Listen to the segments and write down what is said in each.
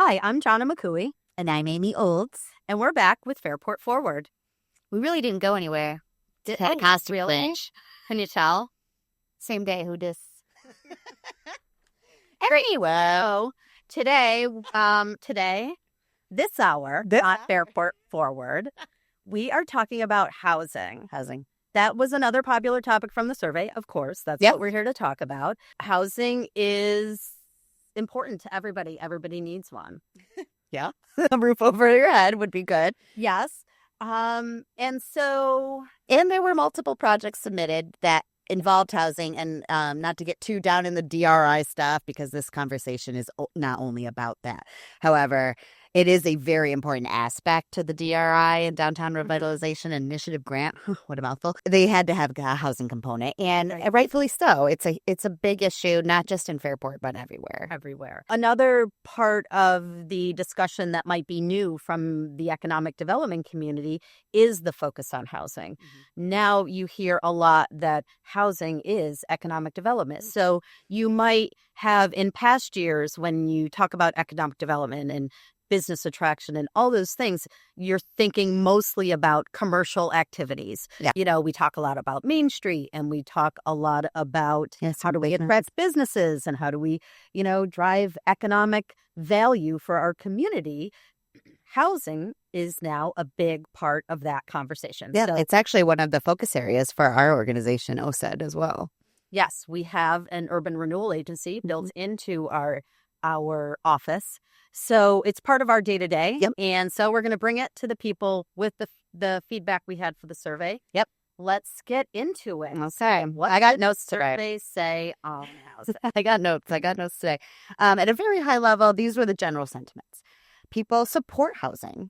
Hi, I'm Jonna McCooey. And I'm Amy Olds. And we're back with Fairport Forward. We really didn't go anywhere. Really? Can you tell? Same day, who dis? Anyway, today, this hour on Fairport Forward, we are talking about housing. That was another popular topic from the survey, of course. That's what we're here to talk about. Housing is important to everybody. Everybody needs one. Yeah. A roof over your head would be good. Yes. And there were multiple projects submitted that involved housing, and not to get too down in the DRI stuff, because this conversation is not only about that. However, it is a very important aspect to the DRI and Downtown Revitalization Initiative grant. What a mouthful. They had to have a housing component, and rightfully so. It's a big issue, not just in Fairport, but everywhere. Another part of the discussion that might be new from the economic development community is the focus on housing. Mm-hmm. Now you hear a lot that housing is economic development. Mm-hmm. So you might have in past years, when you talk about economic development and business attraction and all those things, you're thinking mostly about commercial activities. Yeah. You know, we talk a lot about Main Street, and we talk a lot about how do we attract businesses and how do we, drive economic value for our community. Housing is now a big part of that conversation. Yeah, so, it's actually one of the focus areas for our organization, OSED, as well. Yes, we have an urban renewal agency built into our office. So it's part of our day-to-day. Yep. And so we're going to bring it to the people with the feedback we had for the survey. Yep. Let's get into it. Okay. What I got notes today. Surveys say on housing. I got notes today. At a very high level, these were the general sentiments. People support housing.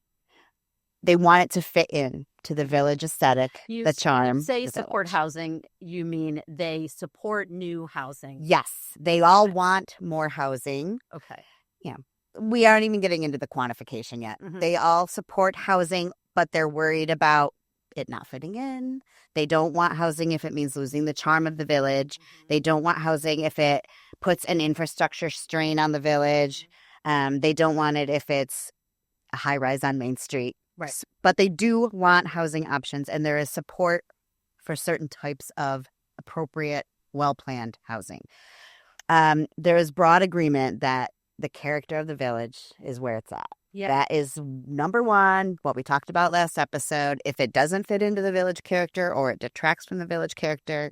They want it to fit in to the village aesthetic, the charm. You say support housing, you mean they support new housing? Yes. They all want more housing. Okay. Yeah. We aren't even getting into the quantification yet. Mm-hmm. They all support housing, but they're worried about it not fitting in. They don't want housing if it means losing the charm of the village. Mm-hmm. They don't want housing if it puts an infrastructure strain on the village. Mm-hmm. They don't want it if it's a high rise on Main Street. Right. But they do want housing options, and there is support for certain types of appropriate, well-planned housing. There is broad agreement that the character of the village is where it's at. Yeah. That is number one, what we talked about last episode. If it doesn't fit into the village character or it detracts from the village character,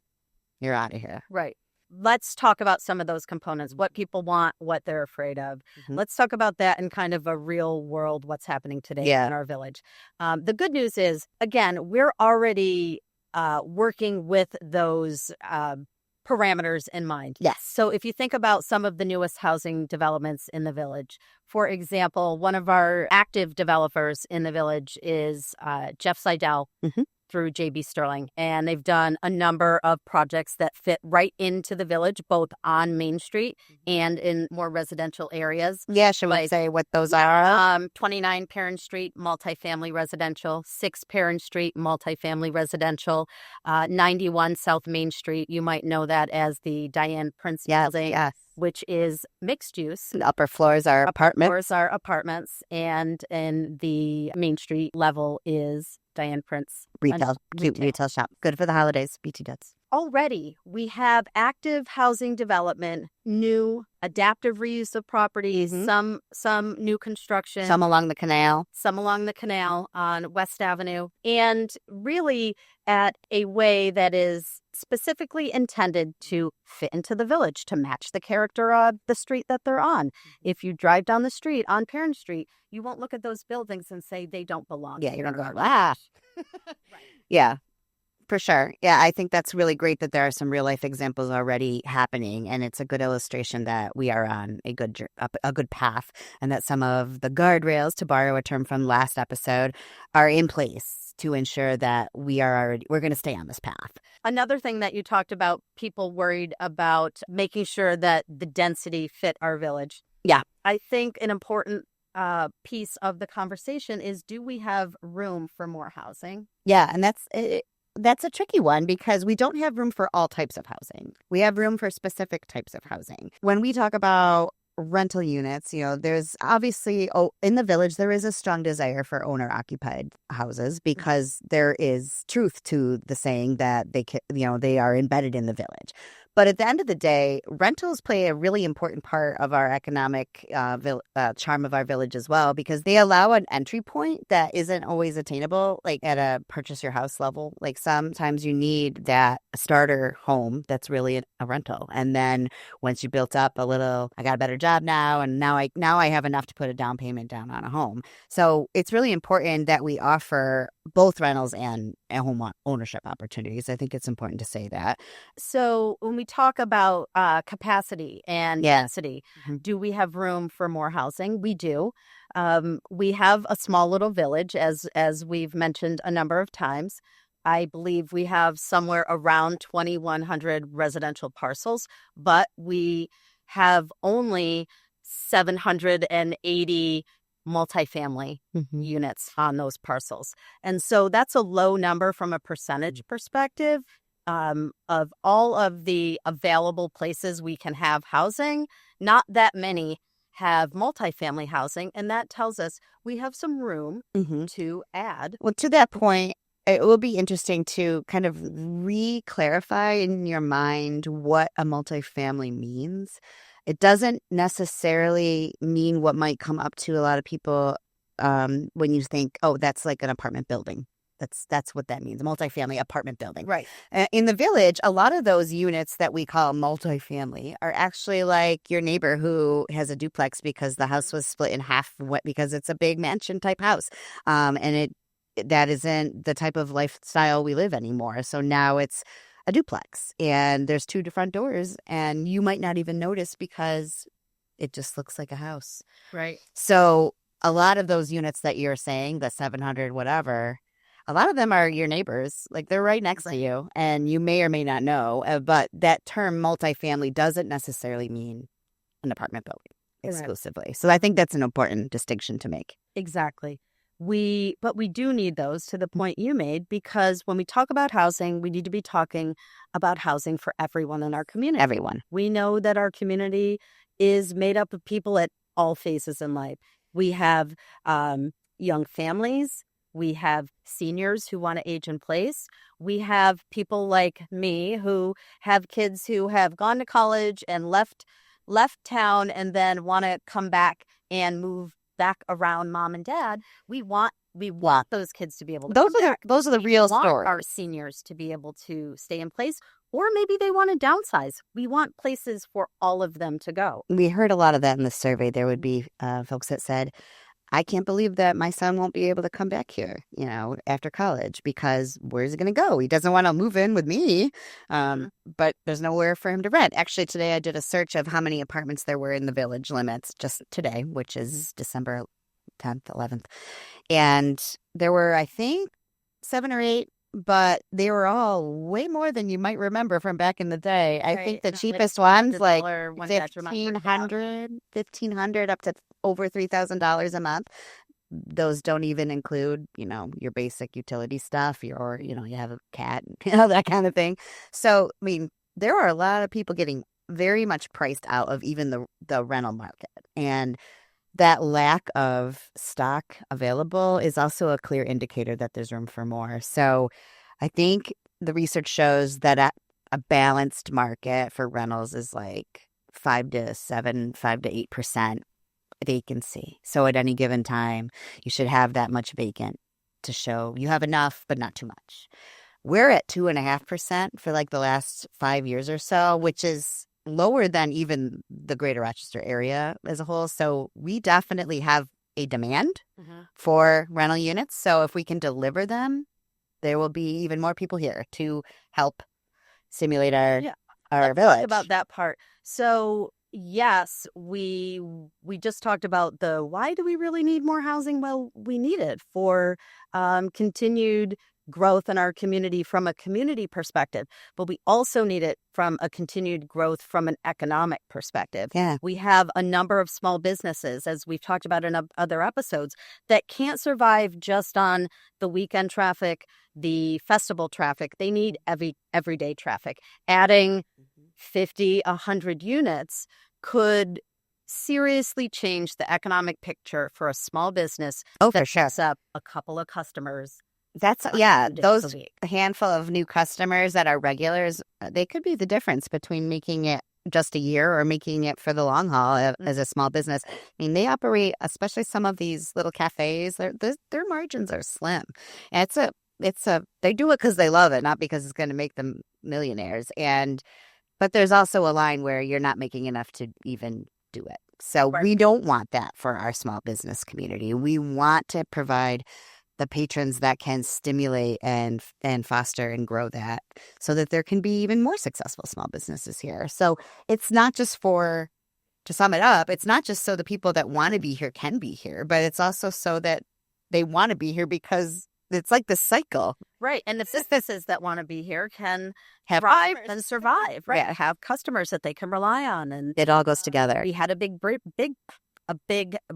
you're out of here. Right. Let's talk about some of those components, what people want, what they're afraid of. Mm-hmm. Let's talk about that in kind of a real world, what's happening today in our village. The good news is, again, we're already working with those parameters in mind. Yes. So if you think about some of the newest housing developments in the village, for example, one of our active developers in the village is Jeff Seidel. Mm-hmm. Through JB Sterling, and they've done a number of projects that fit right into the village, both on Main Street and in more residential areas. Yeah, should we say what those are? 29 Perrin Street, multifamily residential, 6 Perrin Street, multifamily residential, 91 South Main Street. You might know that as the Diane Prince building, which is mixed use. The upper floors are apartments. And the Main Street level is Diane Prince retail shop. Good for the holidays. BT Duds. Already, we have active housing development, new adaptive reuse of properties, some new construction. Some along the canal on West Avenue. And really at a way that is specifically intended to fit into the village, to match the character of the street that they're on. If you drive down the street on Perrin Street, you won't look at those buildings and say they don't belong. Yeah, you don't go, right. Yeah. For sure. Yeah, I think that's really great that there are some real life examples already happening, and it's a good illustration that we are on a good path, and that some of the guardrails, to borrow a term from last episode, are in place to ensure that we're going to stay on this path. Another thing that you talked about, people worried about making sure that the density fit our village. Yeah. I think an important piece of the conversation is, do we have room for more housing? Yeah, and that's a tricky one, because we don't have room for all types of housing. We have room for specific types of housing. When we talk about rental units, there's obviously, in the village, there is a strong desire for owner-occupied houses because there is truth to the saying that they are embedded in the village. But at the end of the day, rentals play a really important part of our economic charm of our village as well, because they allow an entry point that isn't always attainable, like at a purchase your house level. Like sometimes you need that starter home that's really a rental. And then once you built up a little, I got a better job now, and now I have enough to put a down payment down on a home. So it's really important that we offer both rentals and home ownership opportunities. I think it's important to say that. So when we talk about capacity and density, do we have room for more housing? We do. We have a small little village, as we've mentioned a number of times. I believe we have somewhere around 2,100 residential parcels, but we have only 780 multifamily units on those parcels. And so that's a low number from a percentage perspective. Of all of the available places we can have housing, not that many have multifamily housing, and that tells us we have some room to add. Well, to that point, it will be interesting to kind of re-clarify in your mind what a multifamily means. It doesn't necessarily mean what might come up to a lot of people when you think, oh, that's like an apartment building. That's what that means, a multifamily apartment building. Right. In the village, a lot of those units that we call multifamily are actually like your neighbor who has a duplex because the house was split in half because it's a big mansion type house. And that isn't the type of lifestyle we live anymore. So now it's a duplex and there's two front doors and you might not even notice because it just looks like a house. Right. So a lot of those units that you're saying, the 700 whatever, a lot of them are your neighbors. Like they're right next to you and you may or may not know. But that term multifamily doesn't necessarily mean an apartment building exclusively. So I think that's an important distinction to make. Exactly. But we do need those, to the point you made, because when we talk about housing, we need to be talking about housing for everyone in our community. Everyone. We know that our community is made up of people at all phases in life. We have young families. We have seniors who want to age in place. We have people like me who have kids who have gone to college and left town and then want to come back and move back around mom and dad. We want those kids to be able to those are the real stories. Our seniors to be able to stay in place, or maybe they want to downsize. We want places for all of them to go. We heard a lot of that in the survey. There would be folks that said, I can't believe that my son won't be able to come back here, after college, because where's he going to go? He doesn't want to move in with me, but there's nowhere for him to rent. Actually, today I did a search of how many apartments there were in the village limits just today, which is December 10th, 11th. And there were, I think, 7 or 8, but they were all way more than you might remember from back in the day. I think the cheapest ones, like $1,500 up to over $3,000 a month. Those don't even include, your basic utility stuff, you have a cat, that kind of thing. So, I mean, there are a lot of people getting very much priced out of even the rental market. And that lack of stock available is also a clear indicator that there's room for more. So I think the research shows that at a balanced market for rentals is like 5 to 8% vacancy. So at any given time, you should have that much vacant to show you have enough, but not too much. We're at 2.5% for like the last 5 years or so, which is lower than even the greater Rochester area as a whole. So we definitely have a demand for rental units. So if we can deliver them, there will be even more people here to help stimulate our village. Talk about that part. So yes, we just talked about why do we really need more housing? Well, we need it for continued growth in our community from a community perspective, but we also need it from a continued growth from an economic perspective. Yeah. We have a number of small businesses, as we've talked about in other episodes, that can't survive just on the weekend traffic, the festival traffic. They need everyday traffic. Adding 50, 100 units could seriously changed the economic picture for a small business. Oh, for sure. Picks up a couple of customers. That's, those handful of new customers that are regulars, they could be the difference between making it just a year or making it for the long haul as a small business. I mean, they operate, especially some of these little cafes, their margins are slim. And they do it because they love it, not because it's going to make them millionaires. But there's also a line where you're not making enough to even do it. So we don't want that for our small business community. We want to provide the patrons that can stimulate and foster and grow that so that there can be even more successful small businesses here. So it's not just to sum it up, it's not just so the people that want to be here can be here, but it's also so that they want to be here because it's like the cycle. Right. And the businesses that want to be here can thrive and survive, right? Yeah. Have customers that they can rely on. And it all goes together. We had a big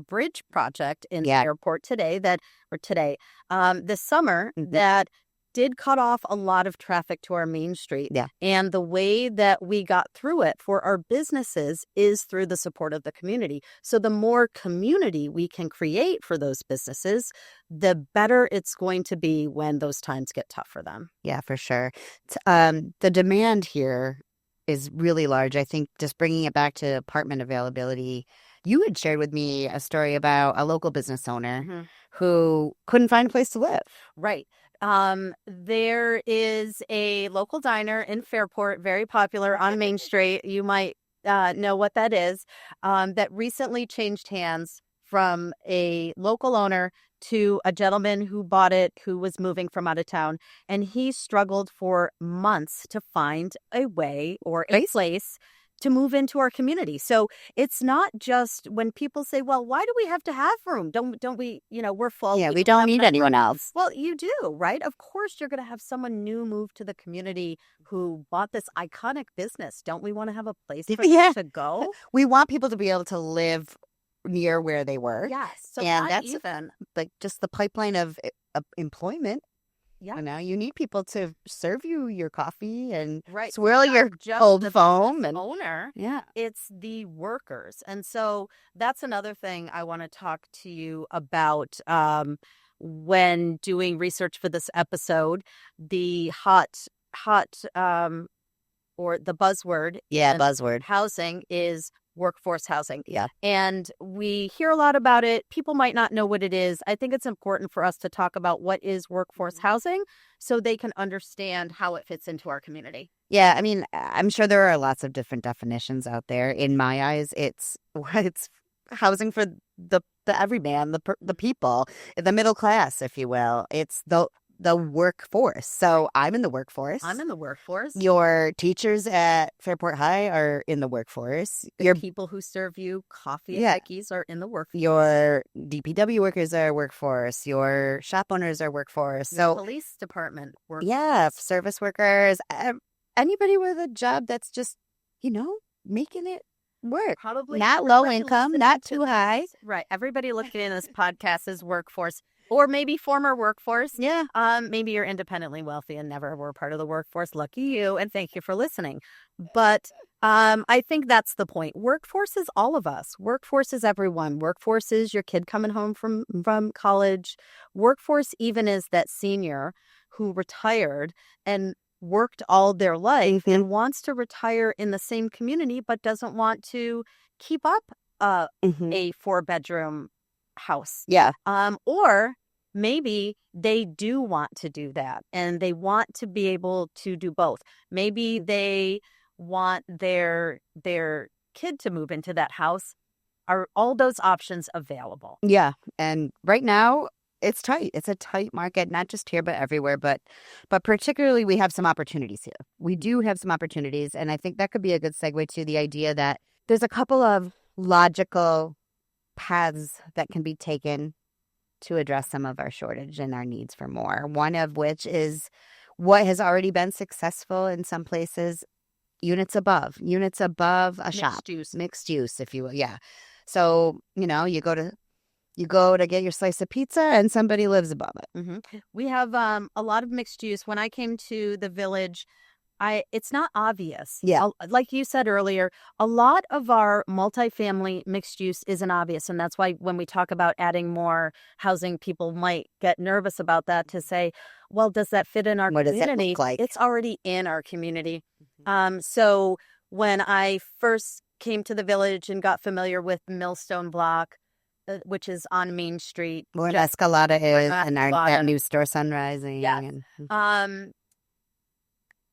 bridge project in the airport this summer that did cut off a lot of traffic to our main street. Yeah. And the way that we got through it for our businesses is through the support of the community. So the more community we can create for those businesses, the better it's going to be when those times get tough for them. Yeah, for sure. The demand here is really large. I think just bringing it back to apartment availability, you had shared with me a story about a local business owner who couldn't find a place to live. Right. There is a local diner in Fairport, very popular on Main Street. You might know what that is, that recently changed hands from a local owner to a gentleman who bought it, who was moving from out of town. And he struggled for months to find a way or a place to move into our community. So it's not just when people say, well, why do we have to have room? Don't we, we're full. Yeah, we don't need anyone else. Well, you do, right? Of course, you're going to have someone new move to the community who bought this iconic business. Don't we want to have a place for them to go? We want people to be able to live near where they work. Yes. So and that's even like just the pipeline of employment. Yeah. Now you need people to serve you your coffee and swirl your cold foam and owner. Yeah. It's the workers. And so that's another thing I want to talk to you about when doing research for this episode. The hot or the buzzword. Yeah, buzzword. Housing is workforce housing. Yeah. And we hear a lot about it. People might not know what it is. I think it's important for us to talk about what is workforce housing so they can understand how it fits into our community. Yeah, I mean, I'm sure there are lots of different definitions out there. In my eyes, it's housing for the everyman, the people, the middle class, if you will. It's the workforce. So I'm in the workforce. I'm in the workforce. Your teachers at Fairport High are in the workforce. Your people who serve you coffee and cookies are in the workforce. Your DPW workers are workforce. Your shop owners are workforce. Your police department workforce. Yeah, service workers. Anybody with a job that's just, making it work. Probably not low income, not too high. Right. Everybody looking in this podcast is workforce. Or maybe former workforce. Yeah. Maybe you're independently wealthy and never were part of the workforce. Lucky you, and thank you for listening. But I think that's the point. Workforce is all of us. Workforce is everyone. Workforce is your kid coming home from college. Workforce even is that senior who retired and worked all their life and wants to retire in the same community but doesn't want to keep up a 4-bedroom house. Yeah. Or maybe they do want to do that and they want to be able to do both. Maybe they want their kid to move into that house. Are all those options available? Yeah. And right now it's tight. It's a tight market, not just here, but everywhere. But particularly we have some opportunities here. We do have some opportunities. And I think that could be a good segue to the idea that there's a couple of logical paths that can be taken to address some of our shortage and our needs for more. One of which is what has already been successful in some places, units above a shop. Mixed use, if you will. Yeah. So, you go to get your slice of pizza and somebody lives above it. We have a lot of mixed use. When I came to the village It's not obvious. Yeah. Like you said earlier, a lot of our multifamily mixed use isn't obvious. And that's why when we talk about adding more housing, people might get nervous about that to say, well, does that fit in our What does it community? look like? It's already in our community. So when I first came to the village and got familiar with Millstone Block, which is on Main Street. Where Escalada is, and that Escalada. new store Sunrising. Yes.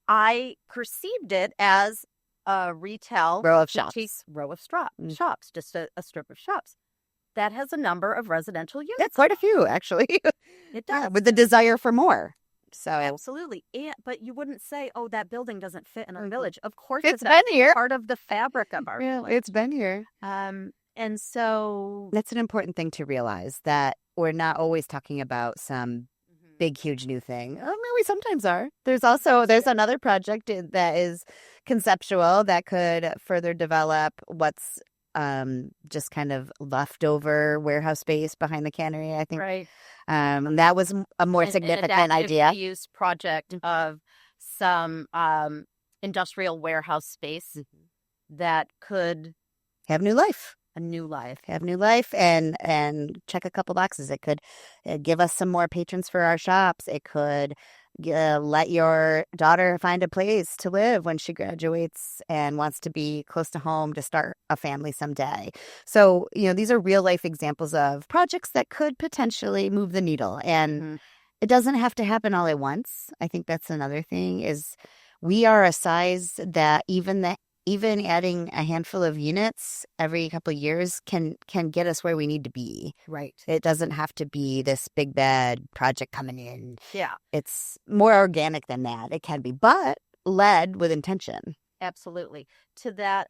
I perceived it as a retail Row of shops. Shops, just a strip of shops that has a number of residential units. That's quite a few, actually. It does. Yeah, with the desire for more. So absolutely. But you wouldn't say, oh, that building doesn't fit in our village. Of course, it's been here. Part of the fabric of our village. It's been here. And so that's an important thing to realize, that we're not always talking about some big, huge new thing. I mean, we sometimes are. There's another project that is conceptual that could further develop what's just kind of leftover warehouse space behind the cannery, I think. Right. That was a more significant idea. Use project of some industrial warehouse space that could have new life. Have new life and check a couple boxes. It could give us some more patrons for our shops. It could let your daughter find a place to live when she graduates and wants to be close to home to start a family someday. So, these are real life examples of projects that could potentially move the needle. And it doesn't have to happen all at once. I think that's another thing, is we are a size that even adding a handful of units every couple of years can get us where we need to be. Right. It doesn't have to be this big bad project coming in. Yeah. It's more organic than that. It can be, but led with intention. Absolutely. To that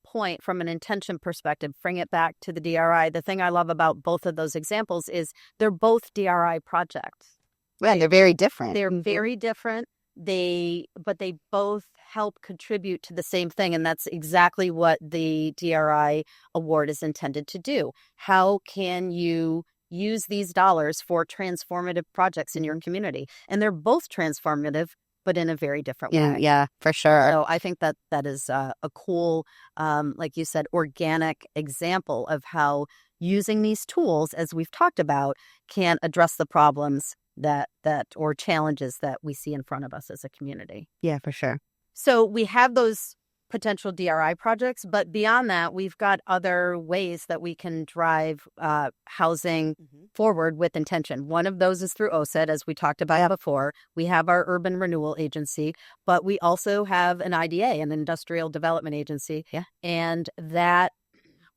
point, from an intention perspective, bring it back to the DRI. The thing I love about both of those examples is they're both DRI projects. Yeah, they're very different. They're very different. But they both help contribute to the same thing, and that's exactly what the DRI award is intended to do. How can you use these dollars for transformative projects in your community? And they're both transformative, but in a very different way. Yeah, for sure. So I think that is a cool, like you said, organic example of how using these tools, as we've talked about, can address the problems that or challenges that we see in front of us as a community. Yeah, for sure. So we have those potential DRI projects, but beyond that, we've got other ways that we can drive housing forward with intention. One of those is through OSED, as we talked about before. We have our Urban Renewal Agency, but we also have an IDA, an Industrial Development Agency. Yeah. And that,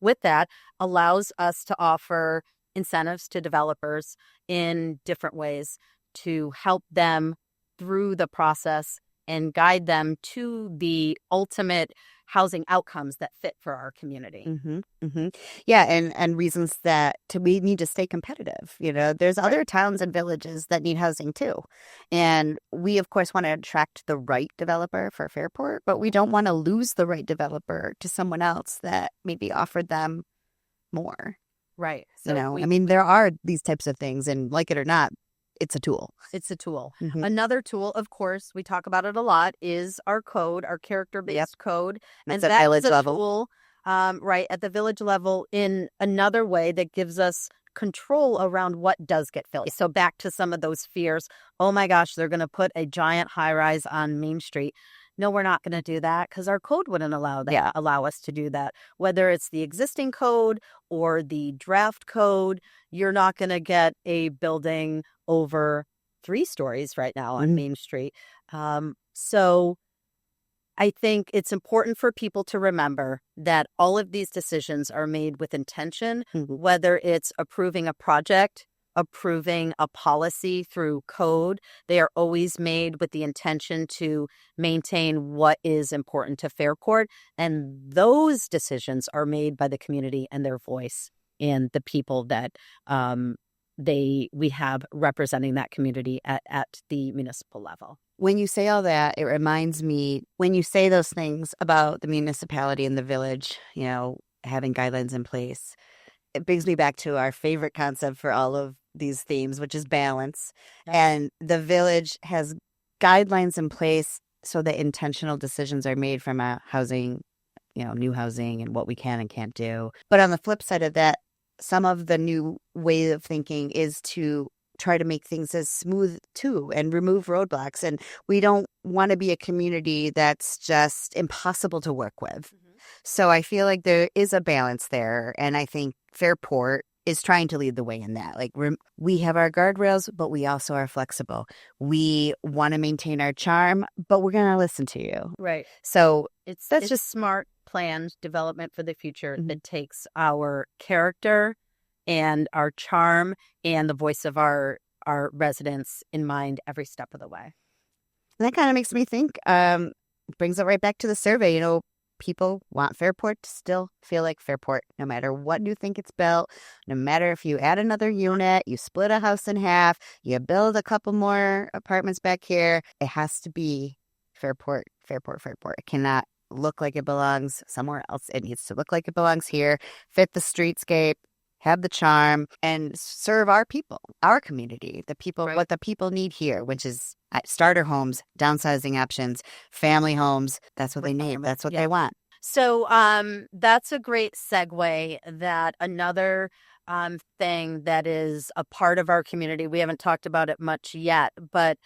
with that, allows us to offer incentives to developers in different ways to help them through the process and guide them to the ultimate housing outcomes that fit for our community. Yeah, and reasons that we need to stay competitive. There's other towns and villages that need housing too. And we, of course, want to attract the right developer for Fairport, but we don't want to lose the right developer to someone else that maybe offered them more. Right. So there are these types of things, and like it or not, it's a tool. It's a tool. Another tool, of course, we talk about it a lot, is our code, our character-based code. That's at village level. Tool, right, at the village level, in another way that gives us control around what does get filled. So back to some of those fears. Oh my gosh, they're going to put a giant high-rise on Main Street. No, we're not going to do that because our code wouldn't allow us to do that. Whether it's the existing code or the draft code, you're not going to get a building over 3 stories right now on Main Street. So I think it's important for people to remember that all of these decisions are made with intention, whether it's approving a project, approving a policy through code. They are always made with the intention to maintain what is important to Fairport. And those decisions are made by the community and their voice and the people that we have representing that community at the municipal level. When you say all that, it reminds me, when you say those things about the municipality and the village, having guidelines in place, it brings me back to our favorite concept for all of these themes, which is balance. And the village has guidelines in place so that intentional decisions are made from a housing, new housing and what we can and can't do. But on the flip side of that, some of the new way of thinking is to try to make things as smooth too and remove roadblocks. And we don't want to be a community that's just impossible to work with. So I feel like there is a balance there. And I think Fairport is trying to lead the way in that. Like we have our guardrails, but we also are flexible. We want to maintain our charm, but we're going to listen to you. Right. So it's just smart, planned development for the future that takes our character and our charm and the voice of our residents in mind every step of the way. And that kind of makes me think, brings it right back to the survey. People want Fairport to still feel like Fairport, no matter what new thing gets built, no matter if you add another unit, you split a house in half, you build a couple more apartments back here. It has to be Fairport, Fairport, Fairport. It cannot look like it belongs somewhere else. It needs to look like it belongs here, fit the streetscape, have the charm, and serve our people, our community, the people, what the people need here, which is starter homes, downsizing options, family homes. That's what they need. That's what they want. So that's a great segue. That another thing that is a part of our community, we haven't talked about it much yet, but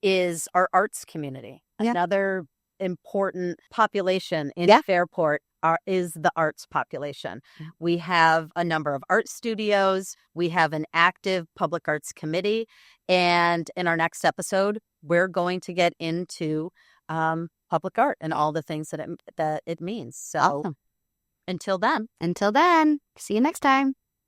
is our arts community. Yeah. Another important population in Fairport is the arts population. We have a number of art studios. We have an active public arts committee. And in our next episode, we're going to get into public art and all the things that it means. So awesome. Until then, see you next time.